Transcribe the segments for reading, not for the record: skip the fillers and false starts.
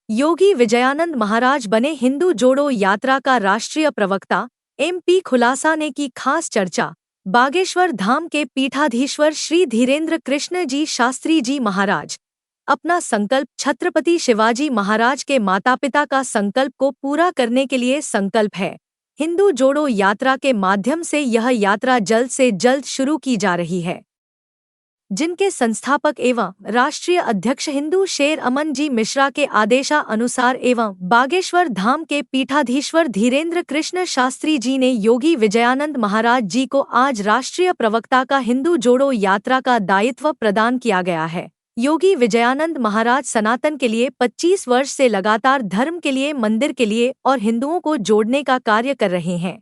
योगी विजयानंद महाराज बने हिंदू जोड़ो यात्रा का राष्ट्रीय प्रवक्ता। एमपी खुलासा ने की खास चर्चा। बागेश्वर धाम के पीठाधीश्वर श्री धीरेन्द्र कृष्ण जी शास्त्री जी महाराज अपना संकल्प छत्रपति शिवाजी महाराज के माता पिता का संकल्प को पूरा करने के लिए संकल्प है। हिंदू जोड़ो यात्रा के माध्यम से यह यात्रा जल्द से जल्द शुरू की जा रही है, जिनके संस्थापक एवं राष्ट्रीय अध्यक्ष हिंदू शेर अमन जी मिश्रा के आदेशानुसार एवं बागेश्वर धाम के पीठाधीश्वर धीरेन्द्र कृष्ण शास्त्री जी ने योगी विजयानंद महाराज जी को आज राष्ट्रीय प्रवक्ता का हिंदू जोड़ो यात्रा का दायित्व प्रदान किया गया है। योगी विजयानंद महाराज सनातन के लिए 25 वर्ष से लगातार धर्म के लिए, मंदिर के लिए और हिंदुओं को जोड़ने का कार्य कर रहे हैं।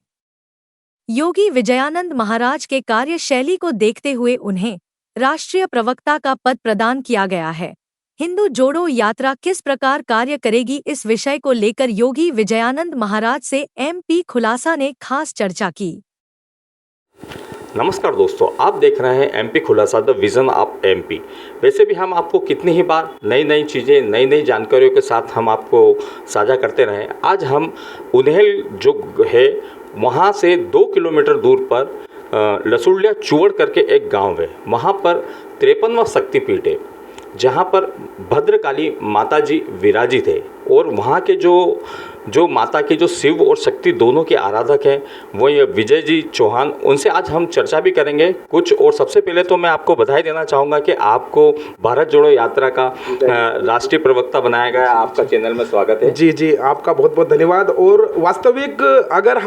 योगी विजयानंद महाराज के कार्यशैली को देखते हुए उन्हें राष्ट्रीय प्रवक्ता का पद प्रदान किया गया है। हिंदू जोड़ो यात्रा किस प्रकार कार्य करेगी, इस विषय को लेकर योगी विजयानंद महाराज से एमपी खुलासा ने खास चर्चा की। नमस्कार दोस्तों, आप देख रहे हैं एमपी खुलासा, द विज़न ऑफ एमपी। वैसे भी हम आपको कितनी ही बार नई नई चीज़ें, नई नई जानकारियों के साथ हम आपको साझा करते रहे। आज हम उन्हेल जो है वहाँ से 2 किलोमीटर दूर पर लसुड़िया चुवड़ करके एक गांव है। वहाँ पर 53वां शक्तिपीठ है, जहाँ पर भद्रकाली माता जी विराजित है। और वहाँ के जो माता के जो शिव और शक्ति दोनों के आराधक हैं वो ये विजय जी चौहान, उनसे आज हम चर्चा भी करेंगे कुछ। और सबसे पहले तो मैं आपको बधाई देना चाहूँगा कि आपको भारत जोड़ो यात्रा का राष्ट्रीय प्रवक्ता बनाया गया। आपका चैनल में स्वागत है। जी जी, आपका बहुत बहुत धन्यवाद। और वास्तविक अगर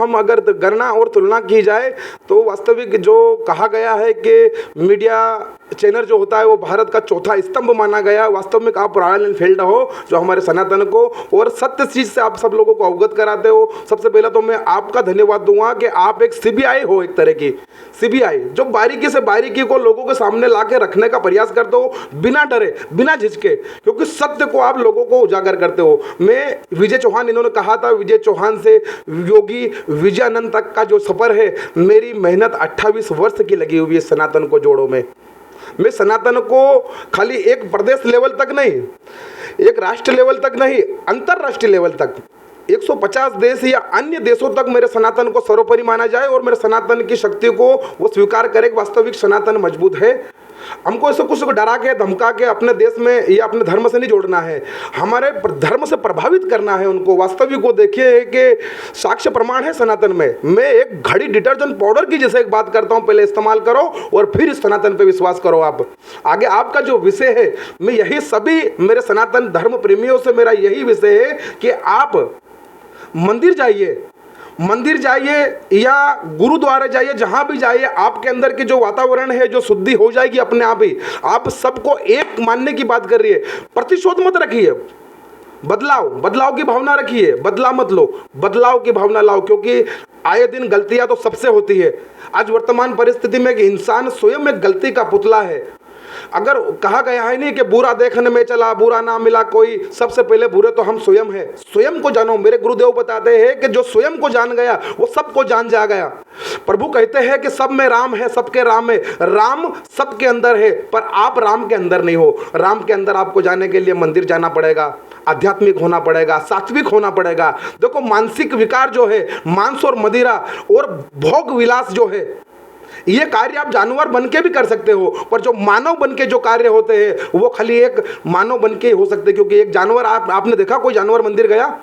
गणना और तुलना की जाए तो वास्तविक जो कहा गया है कि मीडिया चैनल जो होता है वो भारत का चौथा स्तंभ माना गया। वास्तव में आप रॉयल एनफील्ड हो जो हमारे सनातन को और सत्य चीज से आप सब लोगों को अवगत कराते हो। सबसे पहले तो मैं आपका धन्यवाद दूंगा कि आप एक सीबीआई हो, एक तरह की सीबीआई जो बारीकी से बारीकी को लोगों के सामने ला के रखने का प्रयास करते हो, बिना डरे, बिना झिझके, क्योंकि सत्य को आप लोगों को उजागर करते हो। मैं विजय चौहान, इन्होंने कहा था विजय चौहान से योगी विजयानंद तक का जो सफर है, मेरी मेहनत 28 वर्ष की लगी हुई है सनातन को जोड़ो में। मैं सनातन को खाली एक प्रदेश लेवल तक नहीं, एक राष्ट्र लेवल तक नहीं, अंतरराष्ट्रीय लेवल तक 150 देश या अन्य देशों तक मेरे सनातन को सर्वोपरि माना जाए और मेरे सनातन की शक्ति को वो स्वीकार करे। वास्तविक सनातन मजबूत है। हमको ऐसे कुछ डरा के, धमका के अपने देश में या अपने धर्म से नहीं जोड़ना है, हमारे धर्म से प्रभावित करना है उनको। वास्तविक को देखिए कि साक्ष्य प्रमाण है सनातन में। मैं एक घड़ी डिटर्जेंट पाउडर की जैसे एक बात करता हूँ, पहले इस्तेमाल करो और फिर इस सनातन पे विश्वास करो। आप आगे आपका जो विषय है, मैं यही सभी मेरे सनातन धर्म प्रेमियों से मेरा यही विषय है कि आप मंदिर जाइए या गुरुद्वारे जाइए, जहां भी जाइए, आपके अंदर के जो वातावरण है जो शुद्धि हो जाएगी अपने आप ही। आप सबको एक मानने की बात कर रही है, प्रतिशोध मत रखिए, बदलाव की भावना रखिए। बदला मत लो, बदलाव की भावना लाओ, क्योंकि आए दिन गलतियां तो सबसे होती है। आज वर्तमान परिस्थिति में इंसान स्वयं एक गलती का पुतला है। अगर कहा गया है नहीं कि बुरा देखने में चला बुरा ना मिला कोई, सबसे पहले बुरे तो हम स्वयं हैं। स्वयं को जानो। मेरे गुरुदेव बताते हैं कि जो स्वयं को जान गया वो सबको जान जा गया। प्रभु कहते हैं कि सब में राम है, सबके राम है। राम सबके अंदर है, पर आप राम के अंदर नहीं हो। राम के अंदर आपको जाने के लिए मंदिर जाना पड़ेगा, आध्यात्मिक होना पड़ेगा, सात्विक होना पड़ेगा। देखो, मानसिक विकार जो है, मांस और मदिरा और भोग विलास जो है, ये कार्य आप जानवर बन के भी कर सकते हो, पर जो मानव बन के जो कार्य होते हैं वो खाली एक मानव बन के हो सकते। क्योंकि एक जानवर, आपने देखा कोई जानवर मंदिर गया?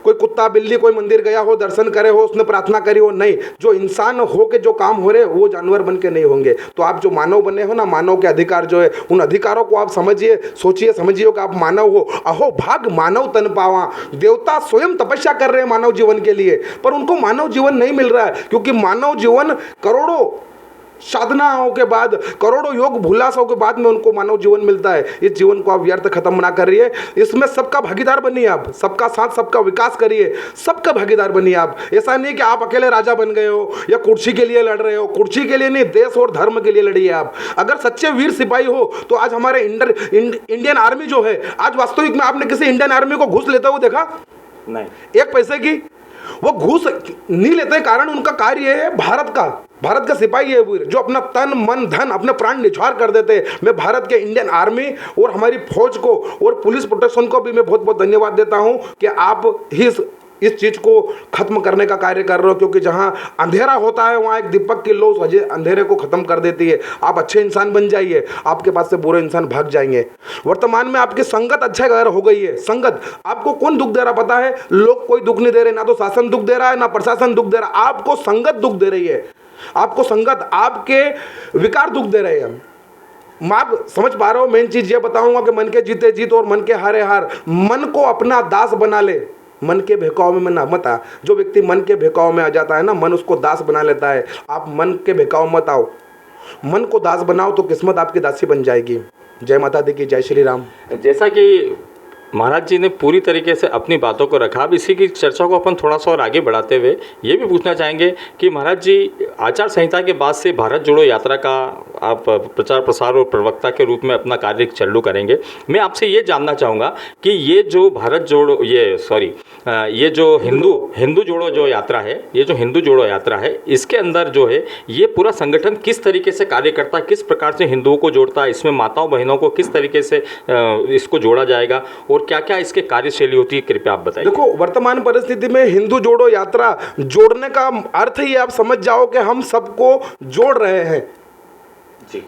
कोई कुत्ता बिल्ली कोई मंदिर गया हो, दर्शन करे हो, उसने प्रार्थना करी हो? नहीं। जो इंसान हो के जो काम हो रहे वो जानवर बन के नहीं होंगे। तो आप जो मानव बने हो ना, मानव के अधिकार जो है, उन अधिकारों को आप समझिए, सोचिए, समझिए कि आप मानव हो। अहो भाग मानव तन पावा। देवता स्वयं तपस्या कर रहे हैं मानव जीवन के लिए, पर उनको मानव जीवन नहीं मिल रहा है, क्योंकि मानव जीवन करोड़ों साधनाओं के बाद, करोड़ों योग भूलासों के बाद में उनको मानव जीवन मिलता है। इस जीवन को आप व्यर्थ खत्म ना करिए, इसमें सबका भागीदार बनिए। आप सबका साथ, सबका विकास करिए, सबका भागीदार बनिए। आप ऐसा नहीं कि आप अकेले राजा बन गए हो या कुर्सी के लिए लड़ रहे हो। कुर्सी के लिए नहीं, देश और धर्म के लिए लड़िए आप। अगर सच्चे वीर सिपाही हो तो आज हमारे इंडियन आर्मी जो है, आज वास्तविक में आपने किसी इंडियन आर्मी को घूस लेते हुए देखा? नहीं। एक पैसे की वो घूस नहीं लेते, कारण उनका कार्य है भारत का सिपाही है वीर, जो अपना तन मन धन अपने प्राण निछावर कर देते हैं। मैं भारत के इंडियन आर्मी और हमारी फौज को और पुलिस प्रोटेक्शन को भी मैं बहुत बहुत धन्यवाद देता हूं कि आप ही इस चीज को खत्म करने का कार्य कर रहे हो, क्योंकि जहां अंधेरा होता है वहां एक दीपक की लौ अंधेरे को खत्म कर देती है। आप अच्छे इंसान बन जाइए, आपके पास से बुरे इंसान भाग जाएंगे। वर्तमान में आपकी संगत अच्छा घर हो गई है। संगत आपको कौन दुख दे रहा पता है? लोग कोई दुख नहीं दे रहे, ना तो शासन दुख दे रहा है ना प्रशासन दुख दे रहा है, आपको संगत दुख दे रही है। आपको संगत आपके विकार दुख दे रहे हैं। मैं आप समझ पा रहे हो? मेन चीज ये बताऊंगा कि मन के जीते जीत और मन के हारे हार। मन को अपना दास बना ले, मन के बहकाव में ना मत आ। जो व्यक्ति मन के बहकाव में आ जाता है ना, मन उसको दास बना लेता है। आप मन के बहकाव मत आओ, मन को दास बनाओ तो किस्मत आपकी दासी बन जाएगी। जय माता दी की, जय श्री राम। जैसा कि महाराज जी ने पूरी तरीके से अपनी बातों को रखा, अब इसी की चर्चा को अपन थोड़ा सा और आगे बढ़ाते हुए ये भी पूछना चाहेंगे कि महाराज जी आचार संहिता के बाद से भारत जोड़ो यात्रा का आप प्रचार प्रसार और प्रवक्ता के रूप में अपना कार्य चालू करेंगे। मैं आपसे ये जानना चाहूँगा कि ये जो भारत जोड़ो ये जो हिंदू जोड़ो जो यात्रा है, ये जो हिंदू जोड़ो यात्रा है, इसके अंदर जो है ये पूरा संगठन किस तरीके से कार्य करता है, किस प्रकार से हिंदुओं को जोड़ता है, इसमें माताओं बहनों को किस तरीके से इसको जोड़ा जाएगा और क्या क्या इसके कार्यशैली होती है, कृपया आप बताइए। देखो, वर्तमान परिस्थिति में हिंदू जोड़ो यात्रा जोड़ने का अर्थ ही आप समझ जाओ कि हम सबको जोड़ रहे हैं।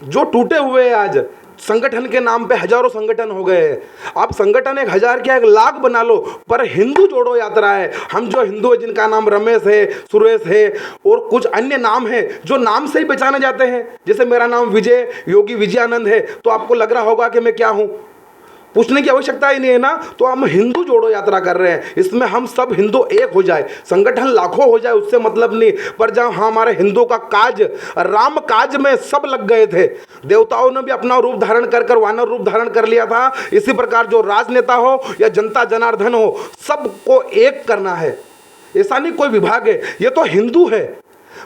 जो टूटे हुए हैं आज संगठन के नाम पे हजारों संगठन हो गए हैं। आप संगठन 1000 क्या 1 लाख बना लो, पर हिंदू जोड़ो यात्रा है। हम जो हिंदू है, जिनका नाम रमेश है, सुरेश है और कुछ अन्य नाम है जो नाम से ही पहचाने जाते हैं, जैसे मेरा नाम विजय योगी विजयानंद है, तो आपको लग रहा होगा कि मैं क्या हूं, पूछने की आवश्यकता ही नहीं है ना। तो हम हिंदू जोड़ो यात्रा कर रहे हैं, इसमें हम सब हिंदू एक हो जाए। संगठन लाखों हो जाए उससे मतलब नहीं, पर जब हमारे हिंदू का काज राम काज में सब लग गए थे, देवताओं ने भी अपना रूप धारण कर वानर रूप धारण कर लिया था। इसी प्रकार जो राजनेता हो या जनता जनार्दन हो, सबको एक करना है। ऐसा नहीं कोई विभाग है, ये तो हिंदू है।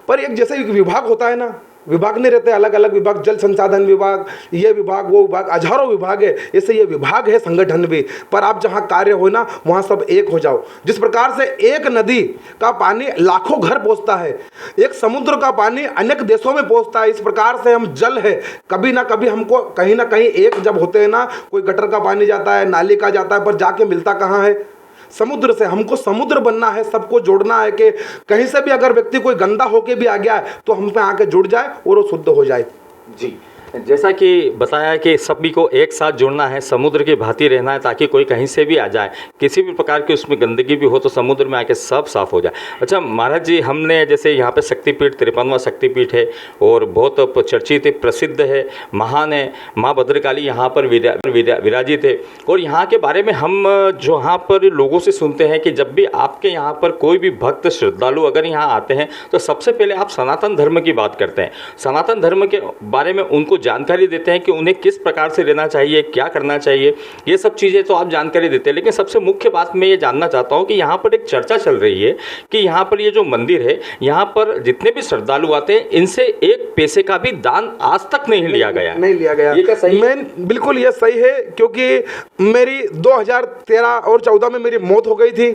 पर एक जैसे विभाग होता है ना, विभाग नहीं रहते, अलग अलग विभाग, जल संसाधन विभाग, ये विभाग वो विभाग, हजारों विभाग है, ऐसे ये विभाग है संगठन भी। पर आप जहाँ कार्य हो ना, वहाँ सब एक हो जाओ। जिस प्रकार से एक नदी का पानी लाखों घर पहुँचता है, एक समुद्र का पानी अनेक देशों में पहुँचता है, इस प्रकार से हम जल है, कभी ना कभी हमको कहीं ना कहीं एक जब होते हैं ना, कोई गटर का पानी जाता है, नाली का जाता है, पर जाके मिलता कहाँ है? समुद्र से। हमको समुद्र बनना है, सबको जोड़ना है कि कहीं से भी अगर व्यक्ति कोई गंदा होके भी आ गया है तो हम पे आके जुड़ जाए और वो शुद्ध हो जाए। जी, जैसा कि बताया कि सभी को एक साथ जुड़ना है, समुद्र की भांति रहना है, ताकि कोई कहीं से भी आ जाए, किसी भी प्रकार की उसमें गंदगी भी हो तो समुद्र में आके सब साफ हो जाए। अच्छा महाराज जी, हमने जैसे यहाँ पे शक्तिपीठ 53वां शक्तिपीठ है और बहुत चर्चित प्रसिद्ध है, महान है, माँ भद्रकाली यहाँ पर विराजित है। और यहाँ के बारे में हम जो यहाँ पर लोगों से सुनते हैं कि जब भी आपके यहाँ पर कोई भी भक्त श्रद्धालु अगर यहाँ आते हैं तो सबसे पहले आप सनातन धर्म की बात करते हैं, सनातन धर्म के बारे में उनको जानकारी देते हैं कि उन्हें किस प्रकार से रहना चाहिए, क्या करना चाहिए, ये सब चीज़ें तो आप जानकारी देते हैं। लेकिन सबसे मुख्य बात मैं ये जानना चाहता हूँ कि यहाँ पर एक चर्चा चल रही है कि यहाँ पर ये जो मंदिर है, यहाँ पर जितने भी श्रद्धालु आते हैं इनसे एक पैसे का भी दान आज तक नहीं लिया गया। नहीं लिया गया। ये क्या सही है? बिल्कुल ये सही है, क्योंकि मेरी 2013 और 14 में मेरी मौत हो गई थी।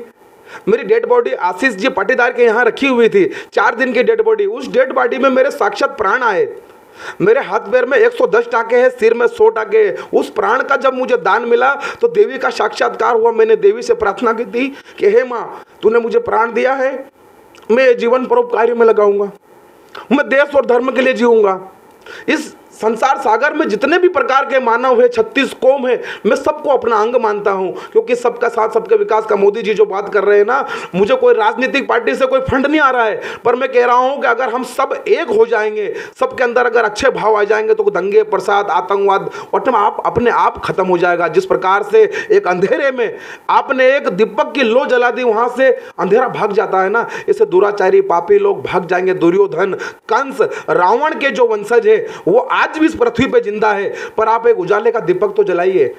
मेरी डेड बॉडी आशीष जी पाटीदार के यहाँ रखी हुई थी, 4 दिन की डेड बॉडी। उस डेड बॉडी में मेरे साक्षात प्राण आए। मेरे हाथ पैर में 110 टाके हैं, सिर में 100 टाके हैं। उस प्राण का जब मुझे दान मिला तो देवी का साक्षात्कार हुआ। मैंने देवी से प्रार्थना की थी कि हे माँ, तूने मुझे प्राण दिया है, मैं जीवन परोपकार में लगाऊंगा, मैं देश और धर्म के लिए जीऊंगा। इस संसार सागर में जितने भी प्रकार के मानव है, 36 कौम है, मैं सबको अपना अंग मानता हूं, क्योंकि सबका साथ सबके विकास का मोदी जी जो बात कर रहे हैं ना, मुझे कोई राजनीतिक पार्टी से कोई फंड नहीं आ रहा है, पर मैं कह रहा हूं कि अगर हम सब एक हो जाएंगे, सबके अंदर अगर अच्छे भाव आ जाएंगे तो दंगे प्रसाद आतंकवाद अपने आप खत्म हो जाएगा। जिस प्रकार से एक अंधेरे में आपने एक दीपक की लो जला दी, वहां से अंधेरा भाग जाता है ना, इससे दुराचारी पापी लोग भाग जाएंगे। दुर्योधन, कंस, रावण के जो वंशज है वो आज भी इस पृथ्वी पे जिंदा है, पर आप एक उजाले का दीपक तो जलाइए।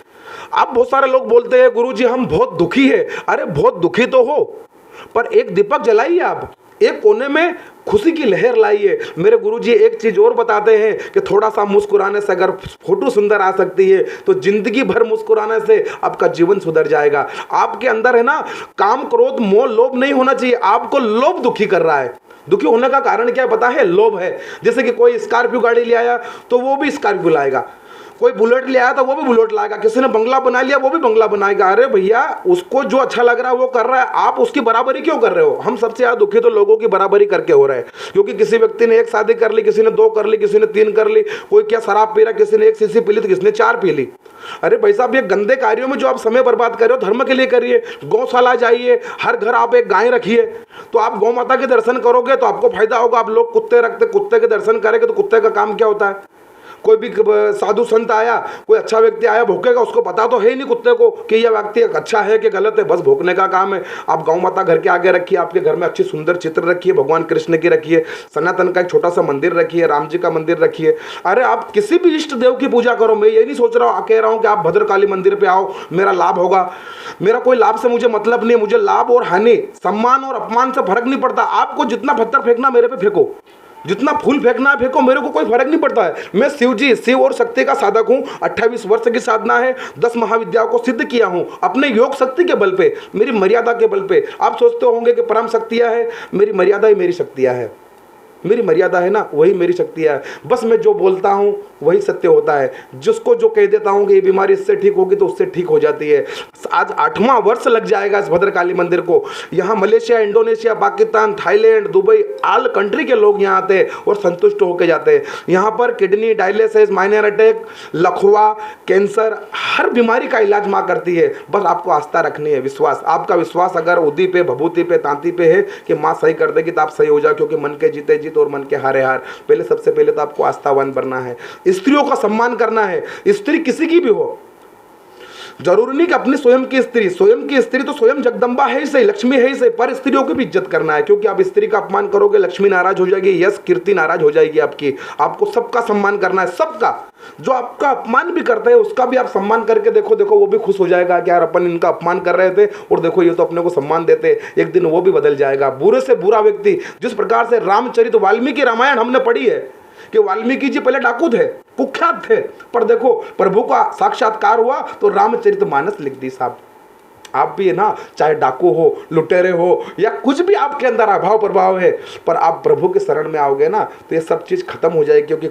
आप बहुत सारे लोग बोलते हैं गुरुजी हम बहुत दुखी है, अरे बहुत दुखी तो हो, पर एक दीपक जलाइए आप। एक कोने में खुशी की लहर लाइए। मेरे गुरुजी एक चीज़ और बताते हैं कि थोड़ा सा मुस्कुराने से अगर फोटो सुंदर आ सकती है तो जिंदगी भर मुस्कुराने से आपका जीवन सुधर जाएगा। आपके अंदर है ना काम, क्रोध, मोह, लोभ नहीं होना चाहिए। आपको लोभ दुखी कर रहा है। दुखी होने का कारण क्या पता है? लोभ है। जैसे कि कोई स्कॉर्पियो गाड़ी ले आया तो वो भी स्कॉर्पियो लाएगा, कोई बुलेट ले आया तो वो भी बुलेट लाएगा, किसी ने बंगला बना लिया वो भी बंगला बनाएगा। अरे भैया, उसको जो अच्छा लग रहा है वो कर रहा है, आप उसकी बराबरी क्यों कर रहे हो? हम सबसे ज़्यादा दुखी तो लोगों की बराबरी करके हो रहे हैं, क्योंकि किसी व्यक्ति ने 1 शादी कर ली, किसी ने 2 कर ली, किसी ने 3 कर ली, कोई क्या शराब पी रहा, किसी ने 1 शीशी पी ली तो किसी ने 4 पी ली। अरे भाई साहब, ये गंदे कार्यों में जो आप समय बर्बाद कर रहे हो, धर्म के लिए करिए। गौशाला जाइए, हर घर आप एक गाय रखिए, तो आप गौ माता के दर्शन करोगे तो आपको फायदा होगा। आप लोग कुत्ते रखते, कुत्ते के दर्शन करेंगे तो कुत्ते का काम क्या होता है? कोई भी साधु संत आया, कोई अच्छा व्यक्ति आया, भूखेगा, उसको पता तो है ही नहीं कुत्ते को कि यह व्यक्ति अच्छा है कि गलत है, बस भूखने का काम है। आप गौ माता घर के आगे रखिए, आपके घर में अच्छी सुंदर चित्र रखिए, भगवान कृष्ण की रखिए, सनातन का एक छोटा सा मंदिर रखिए, राम जी का मंदिर रखिए। अरे आप किसी भी इष्ट देव की पूजा करो। मैं ये नहीं सोच रहा हूँ, कह रहा हूँ कि आप भद्रकाली मंदिर पे आओ, मेरा लाभ होगा। मेरा कोई लाभ से मुझे मतलब नहीं, मुझे लाभ और हानि, सम्मान और अपमान से फर्क नहीं पड़ता। आपको जितना पत्थर फेंकना मेरे पे फेंको, जितना फूल फेंकना है फेंको, मेरे को कोई फर्क नहीं पड़ता है। मैं शिव और शक्ति का साधक हूँ। 28 वर्ष की साधना है, 10 महाविद्याओं को सिद्ध किया हूँ अपने योग शक्ति के बल पे, मेरी मर्यादा के बल पे। आप सोचते होंगे कि परम शक्तियाँ है, मेरी मर्यादा ही मेरी शक्तियाँ है। मेरी मर्यादा है ना, वही मेरी शक्तियाँ है। बस मैं जो बोलता हूँ वही सत्य होता है। जिसको जो कह देता हूँ कि ये बीमारी इससे ठीक होगी तो उससे ठीक हो जाती है। आज 8वां वर्ष लग जाएगा इस भद्रकाली मंदिर को। यहाँ Malaysia, Indonesia, Pakistan, Thailand, Dubai, all country के लोग यहाँ आते हैं और संतुष्ट होकर जाते हैं। यहाँ पर किडनी डायलिसिस, माइनर अटैक, लकवा, कैंसर, हर बीमारी का इलाज माँ करती है। बस आपको आस्था रखनी है, विश्वास। आपका विश्वास अगर उदी पे, भभूति पे, तांती पे है कि माँ सही कर देगी तो आप सही हो जाओ, क्योंकि मन के जीते जीत और मन के हारे हार। पहले, सबसे पहले तो आपको आस्थावान बनना है, स्त्रियों का सम्मान करना है। स्त्री किसी की भी हो, जरूरी नहीं कि अपनी स्वयं की स्त्री तो स्वयं जगदम्बा है ही सही, लक्ष्मी है ही सही, पर स्त्रियों को भी इज्जत करना है। क्योंकि आप स्त्री का अपमान करोगे, लक्ष्मी नाराज हो जाएगी, यश कीर्ति नाराज हो जाएगी आपकी। आपको सबका सम्मान करना है, सबका। जो आपका अपमान भी करते हैं उसका भी आप सम्मान करके देखो, वो भी खुश हो जाएगा कि यार अपन इनका अपमान कर रहे थे और देखो ये तो अपने को सम्मान देते। एक दिन वो भी बदल जाएगा। बुरे से बुरा व्यक्ति, जिस प्रकार से रामचरित वाल्मीकि रामायण हमने पढ़ी है कि वाल्मीकि जी पहले डाकू थे, कुख्यात थे, पर देखो प्रभु का साक्षात्कार हुआ तो रामचरितमानस लिख दी साहब। आप भी है ना, चाहे डाकू हो, लुटेरे हो, या कुछ भी आपके अंदर अभाव प्रभाव है, पर आप प्रभु के शरण में आओगे ना तो ये सब चीज खत्म हो जाएगी। क्योंकि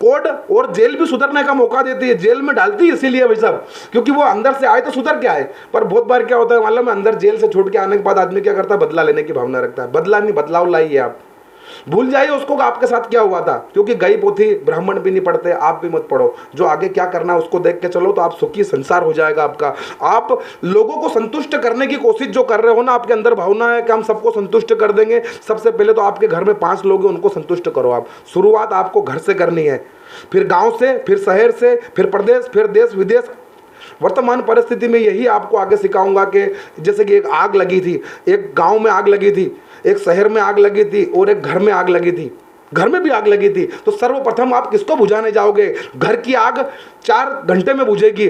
कोड और जेल भी सुधरने का मौका देती है। जेल में डालती है इसीलिए भाई साहब, क्योंकि वो अंदर से आए तो सुधर के आए। पर बहुत बार क्या होता है मालूम है, अंदर जेल से छोड़ के आने के बाद आदमी क्या करता है, बदला लेने की भावना रखता है। बदला नहीं, बदलाव लाइए। आप भूल जाइए उसको कि आपके साथ क्या हुआ था, क्योंकि गई पोथी ब्राह्मण भी नहीं पढ़ते, आप भी मत पढ़ो। जो आगे क्या करना है उसको देख के चलो तो आप सुखी संसार हो जाएगा आपका। आप लोगों को संतुष्ट करने की कोशिश जो कर रहे हो ना, आपके अंदर भावना है कि हम सबको संतुष्ट कर देंगे। सबसे पहले तो आपके घर में 5 लोग हैं, उनको संतुष्ट करो आप। शुरुआत आपको घर से करनी है, फिर गाँव से, फिर शहर से, फिर प्रदेश, फिर देश विदेश। वर्तमान परिस्थिति में यही आपको आगे सिखाऊंगा कि जैसे कि एक आग लगी थी, एक गांव में आग लगी थी, एक शहर में आग लगी थी और एक घर में आग लगी थी। घर में भी आग लगी थी तो सर्वप्रथम आप किसको बुझाने जाओगे? घर की आग 4 घंटे में बुझेगी,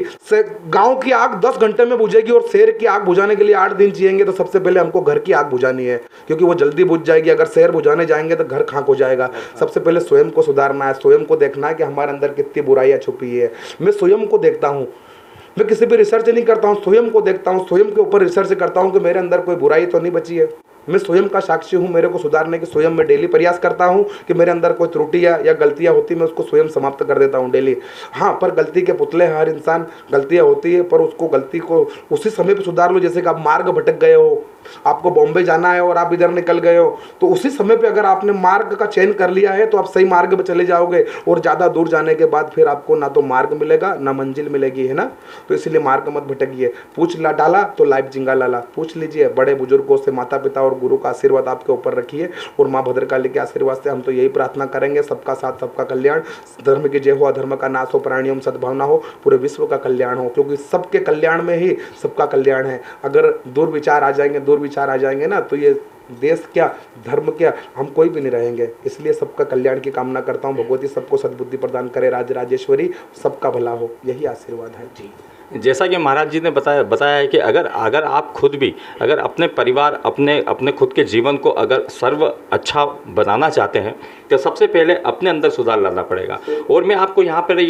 गांव की आग 10 घंटे में बुझेगी और शहर की आग बुझाने के लिए 8 दिन चाहिए। तो सबसे पहले हमको घर की आग बुझानी है, क्योंकि वो जल्दी बुझ जाएगी। अगर शहर बुझाने जाएंगे तो घर खाक हो जाएगा। सबसे पहले स्वयं को सुधारना है, स्वयं को देखना है कि हमारे अंदर कितनी बुराइयां छुपी है। मैं स्वयं को देखता हूँ, मैं किसी पे रिसर्च नहीं करता हूँ, स्वयं को देखता हूँ, स्वयं के ऊपर रिसर्च करता हूँ कि मेरे अंदर कोई बुराई तो नहीं बची है। मैं स्वयं का साक्षी हूँ, मेरे को सुधारने की स्वयं मैं डेली प्रयास करता हूँ कि मेरे अंदर कोई त्रुटियाँ या गलतियाँ होती मैं उसको स्वयं समाप्त कर देता हूँ डेली। हाँ, पर गलती के पुतले, हर इंसान गलतियाँ होती है, पर उसको गलती को उसी समय पर सुधार लो। जैसे कि आप मार्ग भटक गए हो, आपको बॉम्बे जाना है और आप इधर निकल गए हो, तो उसी समय पे अगर आपने मार्ग का चयन कर लिया है तो आप सही मार्ग पे चले जाओगे। और ज़्यादा दूर जाने के बाद फिर आपको ना तो मार्ग मिलेगा ना मंजिल मिलेगी, है ना। तो इसलिए मार्ग मत भटकिए। पूछ ला डाला तो लाइफ जिंगा लाला। पूछ लीजिए बड़े बुजुर्गों से, माता पिता और गुरु का आशीर्वाद आपके ऊपर रखिए। और माँ भद्रकाली के आशीर्वाद से हम तो यही प्रार्थना करेंगे, सबका साथ सबका कल्याण, धर्म की जय हो, अधर्म का नाश हो, प्राणियों में सद्भावना हो, पूरे विश्व का कल्याण हो। क्योंकि सबके कल्याण में ही सबका कल्याण है। अगर दुर्विचार आ जाएंगे ना तो ये देश क्या, धर्म क्या, हम कोई भी नहीं रहेंगे। इसलिए सबका कल्याण की कामना करता हूँ। भगवती सबको सद्बुद्धि प्रदान करे, राज राजेश्वरी सबका भला हो, यही आशीर्वाद है जी। जैसा कि महाराज जी ने बताया है कि अगर आप खुद भी अगर अपने परिवार अपने खुद के जीवन को अगर सर्व अच्छा बनाना चाहते हैं तो सबसे पहले अपने अंदर सुधार लाना पड़ेगा। और मैं आपको यहाँ पर